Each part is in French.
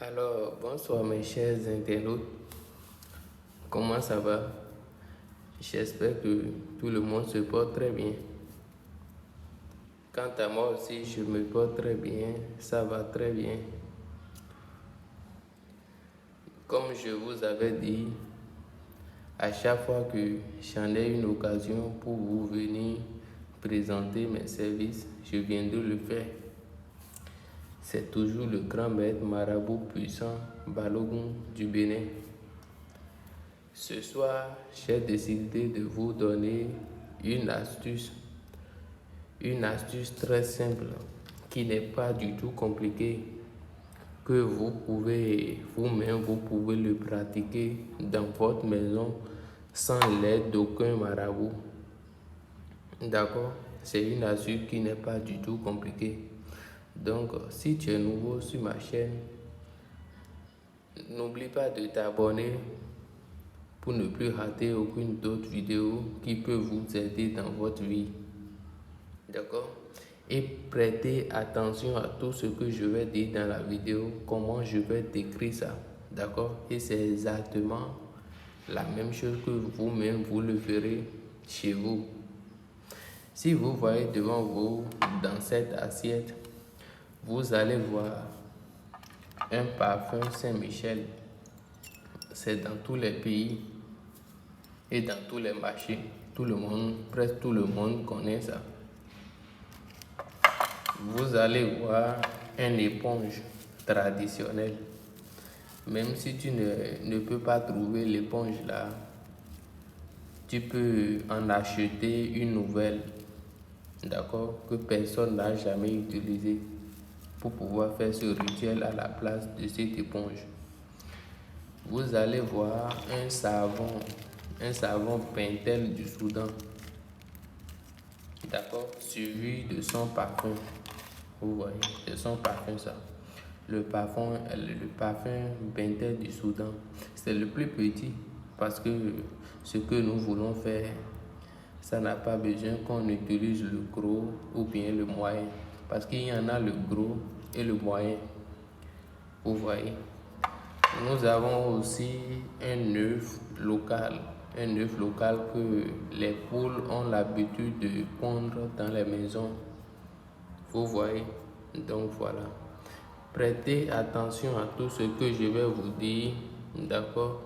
Alors, bonsoir mes chers internautes, comment ça va? J'espère que tout le monde se porte très bien. Quant à moi aussi, je me porte très bien, ça va très bien. Comme je vous avais dit, à chaque fois que j'en ai une occasion pour vous venir présenter mes services, je viens de le faire. C'est toujours le grand maître marabout puissant Balogun du Bénin. Ce soir, j'ai décidé de vous donner une astuce très simple qui n'est pas du tout compliquée, que vous pouvez vous-même, vous pouvez le pratiquer dans votre maison sans l'aide d'aucun marabout. D'accord? C'est une astuce qui n'est pas du tout compliquée. Donc, si tu es nouveau sur ma chaîne, n'oublie pas de t'abonner pour ne plus rater aucune autre vidéo qui peut vous aider dans votre vie. D'accord? Et prêtez attention à tout ce que je vais dire dans la vidéo, comment je vais décrire ça. D'accord? Et c'est exactement la même chose que vous-même, vous le verrez chez vous. Si vous voyez devant vous, dans cette assiette, vous allez voir un parfum Saint-Michel. C'est dans tous les pays et dans tous les marchés. Tout le monde, presque tout le monde connaît ça. Vous allez voir une éponge traditionnelle. Même si tu ne peux pas trouver l'éponge là, tu peux en acheter une nouvelle, d'accord, que personne n'a jamais utilisée pour pouvoir faire ce rituel à la place de cette éponge. Vous allez voir un savon Pentel du Soudan, d'accord, suivi de son parfum. Vous voyez, de son parfum ça. Le parfum Pentel du Soudan, c'est le plus petit parce que ce que nous voulons faire, ça n'a pas besoin qu'on utilise le gros ou bien le moyen, parce qu'il y en a le gros et le moyen. Vous voyez. Nous avons aussi un œuf local que les poules ont l'habitude de pondre dans les maisons. Vous voyez. Donc voilà. Prêtez attention à tout ce que je vais vous dire, d'accord?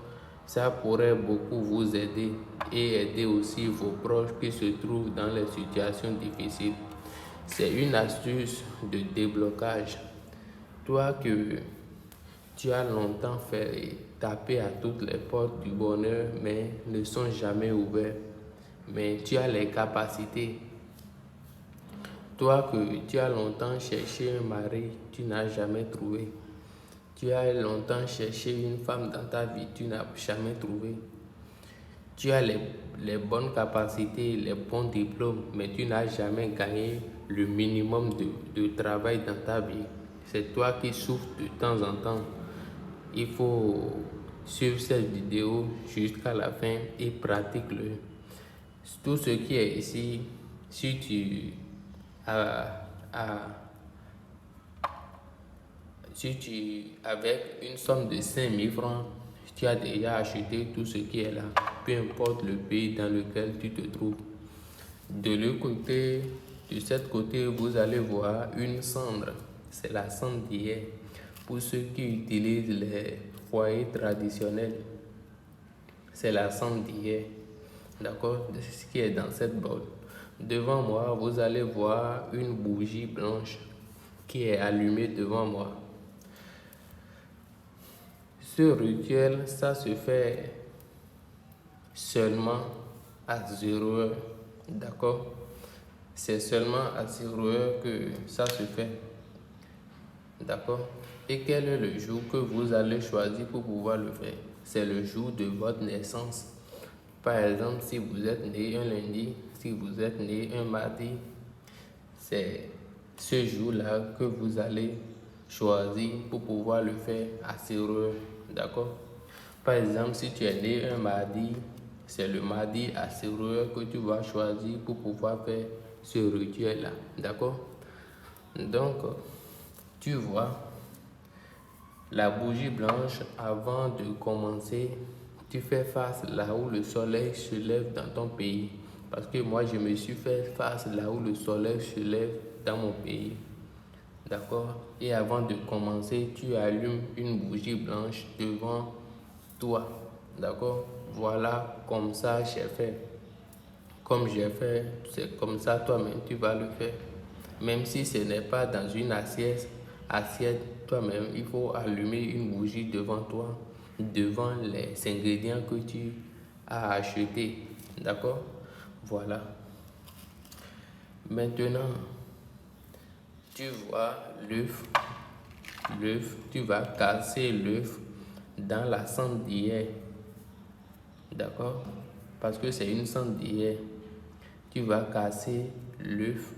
Ça pourrait beaucoup vous aider et aider aussi vos proches qui se trouvent dans les situations difficiles. C'est une astuce de déblocage. Toi que tu as longtemps fait taper à toutes les portes du bonheur, mais ne sont jamais ouvertes. Mais tu as les capacités. Toi que tu as longtemps cherché un mari, tu n'as jamais trouvé. Tu as longtemps cherché une femme dans ta vie, tu n'as jamais trouvé. Tu as les bonnes capacités, les bons diplômes, mais tu n'as jamais gagné le minimum de travail dans ta vie. C'est toi qui souffres de temps en temps. Il faut suivre cette vidéo jusqu'à la fin et pratique-le. Tout ce qui est ici, si tu avec une somme de 5000 francs, tu as déjà acheté tout ce qui est là, peu importe le pays dans lequel tu te trouves. De l'autre côté, de cet côté, vous allez voir une cendre. C'est la cendre d'hier. Pour ceux qui utilisent les foyers traditionnels, c'est la cendre d'hier. D'accord? C'est ce qui est dans cette boîte. Devant moi, vous allez voir une bougie blanche qui est allumée devant moi. Ce rituel, ça se fait seulement à 0 heure. D'accord? C'est seulement à 0 heure que ça se fait. D'accord? Et quel est le jour que vous allez choisir pour pouvoir le faire? C'est le jour de votre naissance. Par exemple, si vous êtes né un lundi, si vous êtes né un mardi, c'est ce jour-là que vous allez choisir pour pouvoir le faire à 0 heure. D'accord? Par exemple, si tu es né un mardi, c'est le mardi à 0 heure que tu vas choisir pour pouvoir faire ce rituel-là. D'accord? Donc, tu vois, La bougie blanche, avant de commencer, tu fais face là où le soleil se lève dans ton pays. Parce que moi, je me suis fait face là où le soleil se lève dans mon pays. D'accord? Et avant de commencer, tu allumes une bougie blanche devant toi. D'accord? Voilà, comme ça, j'ai fait. Comme j'ai fait, c'est comme ça, toi-même, tu vas le faire. Même si ce n'est pas dans une assiette toi-même, il faut allumer une bougie devant toi, devant les ingrédients que tu as achetés. D'accord? Voilà. Maintenant, tu vois l'œuf, tu vas casser l'œuf dans la cendrière. D'accord? Parce que c'est une cendrière. Tu vas casser l'œuf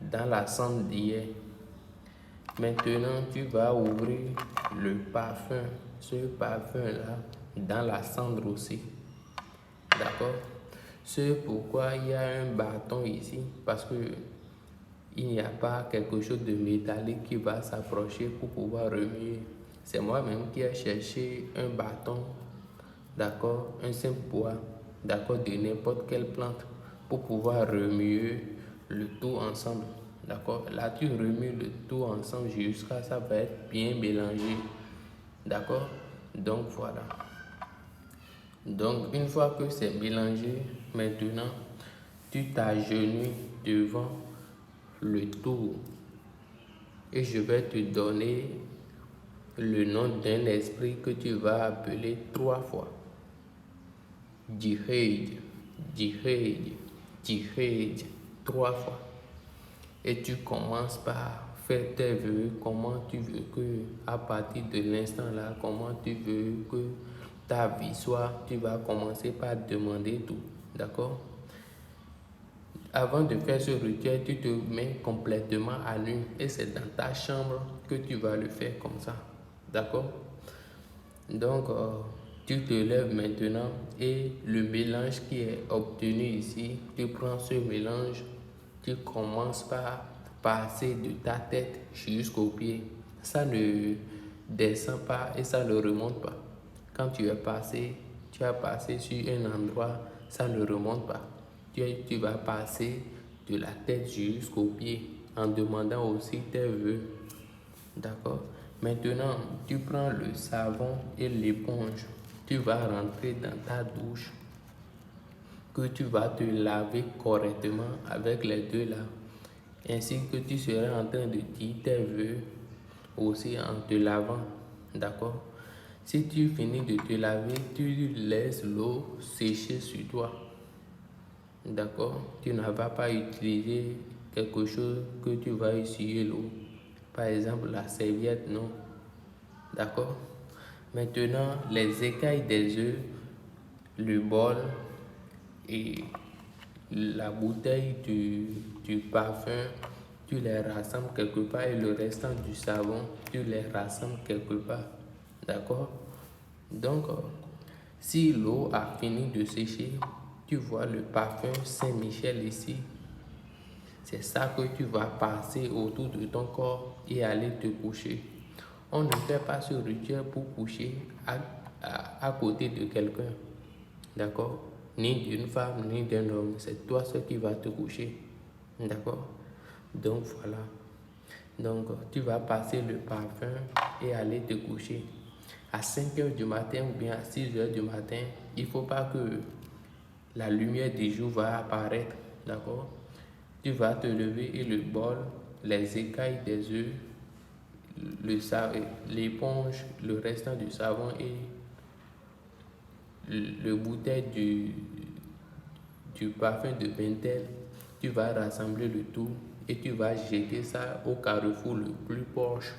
dans la cendrière. Maintenant, tu vas ouvrir le parfum, ce parfum-là, dans la cendre aussi. D'accord? C'est pourquoi il y a un bâton ici, parce que il n'y a pas quelque chose de métallique qui va s'approcher pour pouvoir remuer. C'est moi-même qui ai cherché un bâton, d'accord, un simple bois, d'accord, de n'importe quelle plante pour pouvoir remuer le tout ensemble. D'accord? Là, tu remues le tout ensemble jusqu'à ça va être bien mélangé. D'accord? Donc, voilà. Donc, une fois que c'est mélangé, maintenant, tu t'agenouilles devant le tout. Et je vais te donner le nom d'un esprit que tu vas appeler 3 fois. Djihad, djihad, djihad, 3 fois. Et tu commences par faire tes vœux, comment tu veux que, à partir de l'instant là, comment tu veux que ta vie soit, tu vas commencer par demander tout, d'accord? Avant de faire ce rituel, tu te mets complètement à nu et c'est dans ta chambre que tu vas le faire comme ça, d'accord? Donc, tu te lèves maintenant et le mélange qui est obtenu ici, tu prends ce mélange, tu commences par passer de ta tête jusqu'aux pieds. Ça ne descend pas et ça ne remonte pas. Quand tu as passé sur un endroit, ça ne remonte pas. Tu vas passer de la tête jusqu'aux pieds en demandant aussi tes vœux. D'accord? Maintenant, tu prends le savon et l'éponge. Tu vas rentrer dans ta douche que tu vas te laver correctement avec les deux là. Ainsi que tu seras en train de dire tes vœux aussi en te lavant. D'accord? Si tu finis de te laver, tu laisses l'eau sécher sur toi. D'accord? Tu ne vas pas utiliser quelque chose que tu vas essuyer l'eau. Par exemple, la serviette, non. D'accord? Maintenant, les écailles des œufs, le bol et la bouteille du parfum, tu les rassembles quelque part et le restant du savon, tu les rassembles quelque part. D'accord? Donc, si l'eau a fini de sécher, tu vois le parfum Saint-Michel ici. C'est ça que tu vas passer autour de ton corps et aller te coucher. On ne fait pas ce rituel pour coucher à côté de quelqu'un. D'accord? Ni d'une femme, ni d'un homme. C'est toi seul qui vas te coucher. D'accord? Donc voilà. Donc tu vas passer le parfum et aller te coucher. À 5 heures du matin ou bien à 6 heures du matin, il ne faut pas que la lumière du jour va apparaître. D'accord? Tu vas te lever et le bol, les écailles des œufs, l'éponge, le restant du savon et le bouteille du parfum de Pentel, tu vas rassembler le tout et tu vas jeter ça au carrefour le plus proche.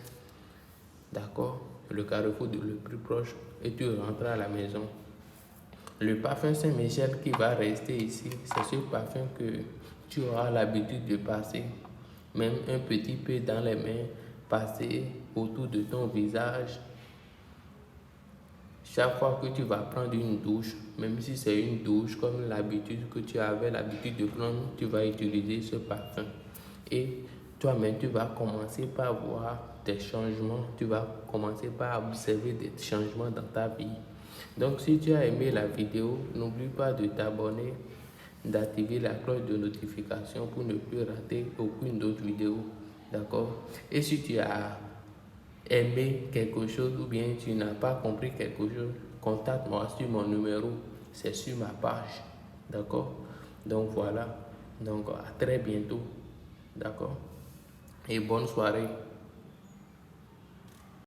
D'accord? Le carrefour le plus proche et tu rentres à la maison. Le parfum Saint-Michel qui va rester ici, c'est ce parfum que tu auras l'habitude de passer. Même un petit peu dans les mains, passer autour de ton visage. Chaque fois que tu vas prendre une douche, même si c'est une douche comme l'habitude que tu avais l'habitude de prendre, tu vas utiliser ce parfum. Et toi-même, tu vas commencer par voir des changements, tu vas commencer par observer des changements dans ta vie. Donc si tu as aimé la vidéo, n'oublie pas de t'abonner, d'activer la cloche de notification pour ne plus rater aucune autre vidéo. D'accord? Et si tu as aimé quelque chose ou bien tu n'as pas compris quelque chose, contacte-moi sur mon numéro, c'est sur ma page. D'accord? Donc voilà. Donc à très bientôt. D'accord? Et bonne soirée.